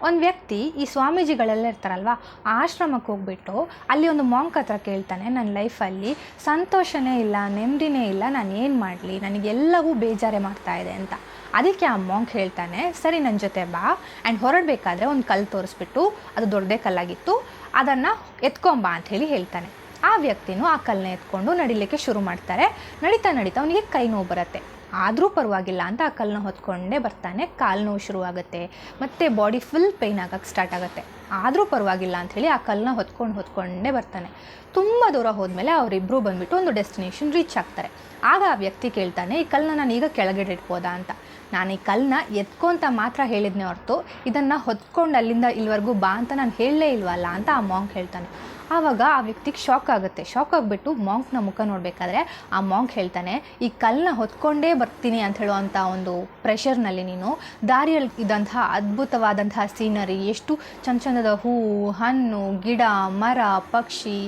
ಒಂದು ವ್ಯಕ್ತಿ ಈ ಸ್ವಾಮೀಜಿಗಳೆಲ್ಲ ಇರ್ತಾರಲ್ವ, ಆಶ್ರಮಕ್ಕೆ ಹೋಗ್ಬಿಟ್ಟು ಅಲ್ಲಿ ಒಂದು ಮಾಂಕ್ ಹತ್ರ ಕೇಳ್ತಾನೆ, ನನ್ನ ಲೈಫಲ್ಲಿ ಸಂತೋಷನೇ ಇಲ್ಲ, ನೆಮ್ಮದಿನೇ ಇಲ್ಲ, ನಾನು ಏನು ಮಾಡಲಿ, ನನಗೆಲ್ಲವೂ ಬೇಜಾರೇ ಮಾಡ್ತಾ ಇದೆ ಅಂತ. ಅದಕ್ಕೆ ಆ ಮಾಂಕ್ ಹೇಳ್ತಾನೆ, ಸರಿ ನನ್ನ ಜೊತೆ ಬಾ, ಆ್ಯಂಡ್ ಹೊರಡಬೇಕಾದ್ರೆ ಒಂದು ಕಲ್ಲು ತೋರಿಸ್ಬಿಟ್ಟು, ಅದು ದೊಡ್ಡದೇ ಕಲ್ಲಾಗಿತ್ತು, ಅದನ್ನು ಎತ್ಕೊಂಬ ಅಂಥೇಳಿ ಹೇಳ್ತಾನೆ. ಆ ವ್ಯಕ್ತಿನೂ ಆ ಕಲ್ಲನ್ನ ಎತ್ಕೊಂಡು ನಡಿಲಿಕ್ಕೆ ಶುರು ಮಾಡ್ತಾರೆ. ನಡೀತಾ ನಡೀತಾ ಅವನಿಗೆ ಕೈ ನೋವು ಬರುತ್ತೆ. ಆದರೂ ಪರವಾಗಿಲ್ಲ ಅಂತ ಆ ಕಲ್ಲನ್ನ ಹೊತ್ಕೊಂಡೇ ಬರ್ತಾನೆ. ಕಾಲು ನೋವು ಶುರುವಾಗುತ್ತೆ, ಮತ್ತು ಬಾಡಿ ಫುಲ್ ಪೇಯ್ನ್ ಆಗೋಕ್ಕೆ ಸ್ಟಾರ್ಟ್ ಆಗುತ್ತೆ. ಆದರೂ ಪರವಾಗಿಲ್ಲ ಅಂಥೇಳಿ ಆ ಕಲ್ಲನ್ನ ಹೊತ್ಕೊಂಡೇ ಬರ್ತಾನೆ. ತುಂಬ ದೂರ ಹೋದ್ಮೇಲೆ ಅವರಿಬ್ಬರು ಬಂದುಬಿಟ್ಟು ಒಂದು ಡೆಸ್ಟಿನೇಷನ್ ರೀಚ್ ಆಗ್ತಾರೆ. ಆಗ ಆ ವ್ಯಕ್ತಿ ಕೇಳ್ತಾನೆ, ಈ ಕಲ್ಲನ್ನ ನಾನು ಈಗ ಕೆಳಗಡೆ ಇಟ್ಬೋದಾ ಅಂತ. ನಾನು ಈ ಕಲ್ಲನ್ನ ಎತ್ಕೊಂತ ಮಾತ್ರ ಹೇಳಿದ್ನೇ ಹೊರತು ಇದನ್ನು ಹೊತ್ಕೊಂಡು ಅಲ್ಲಿಂದ ಇಲ್ಲಿವರೆಗೂ ಬಾ ಅಂತ ನಾನು ಹೇಳಲೇ ಇಲ್ವಲ್ಲ ಅಂತ ಆ ಮಾಂಕ್ ಹೇಳ್ತಾನೆ. ಆವಾಗ ಆ ವ್ಯಕ್ತಿಗೆ ಶಾಕ್ ಆಗುತ್ತೆ. ಶಾಕ್ ಆಗಿಬಿಟ್ಟು ಮಾಂಕ್ನ ಮುಖ ನೋಡಬೇಕಾದ್ರೆ ಆ ಮಾಂಕ್ ಹೇಳ್ತಾನೆ, ಈ ಕಲ್ಲನ್ನ ಹೊತ್ಕೊಂಡೇ ಬರ್ತೀನಿ ಅಂತ ಹೇಳುವಂಥ ಒಂದು ಪ್ರೆಷರ್ನಲ್ಲಿ ನೀನು ದಾರಿಯಲ್ಲಿ ಇದ್ದಂತಹ ಅದ್ಭುತವಾದಂತಹ ಸೀನರಿ, ಎಷ್ಟು ಚಂದದ ಹೂವು, ಹಣ್ಣು, ಗಿಡ, ಮರ, ಪಕ್ಷಿ,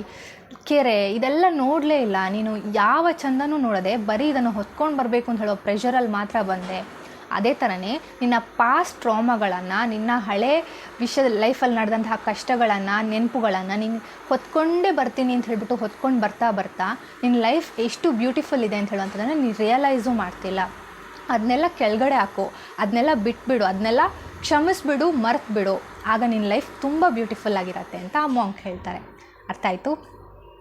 ಕೆರೆ ಇದೆಲ್ಲ ನೋಡಲೇ ಇಲ್ಲ. ನೀನು ಯಾವ ಚಂದನೂ ನೋಡದೆ ಬರೀ ಇದನ್ನು ಹೊತ್ಕೊಂಡು ಬರಬೇಕು ಅಂತ ಹೇಳೋ ಪ್ರೆಷರಲ್ಲಿ ಮಾತ್ರ ಬಂದೆ. ಅದೇ ಥರನೇ ನಿನ್ನ ಪಾಸ್ಟ್ ಟ್ರಾಮಾಗಳನ್ನು, ನಿನ್ನ ಹಳೆ ಲೈಫಲ್ಲಿ ನಡೆದಂತಹ ಕಷ್ಟಗಳನ್ನು, ನೆನಪುಗಳನ್ನು ನೀನು ಹೊತ್ಕೊಂಡೇ ಬರ್ತೀನಿ ಅಂತ ಹೇಳ್ಬಿಟ್ಟು ಹೊತ್ಕೊಂಡು ಬರ್ತಾ ನಿನ್ನ ಲೈಫ್ ಎಷ್ಟು ಬ್ಯೂಟಿಫುಲ್ ಇದೆ ಅಂತ ಹೇಳುವಂಥದ್ದನ್ನು ನೀನು ರಿಯಲೈಸು ಮಾಡ್ತಿಲ್ಲ. ಅದನ್ನೆಲ್ಲ ಕೆಳಗಡೆ ಹಾಕು, ಅದನ್ನೆಲ್ಲ ಬಿಟ್ಬಿಡು, ಅದನ್ನೆಲ್ಲ ಕ್ಷಮಿಸ್ಬಿಡು, ಮರೆತುಬಿಡು. ಆಗ ನಿನ್ನ ಲೈಫ್ ತುಂಬ ಬ್ಯೂಟಿಫುಲ್ ಆಗಿರತ್ತೆ ಅಂತ ಆ ಮಾಂಕ್ ಹೇಳ್ತಾರೆ. ಅರ್ಥ ಆಯಿತು?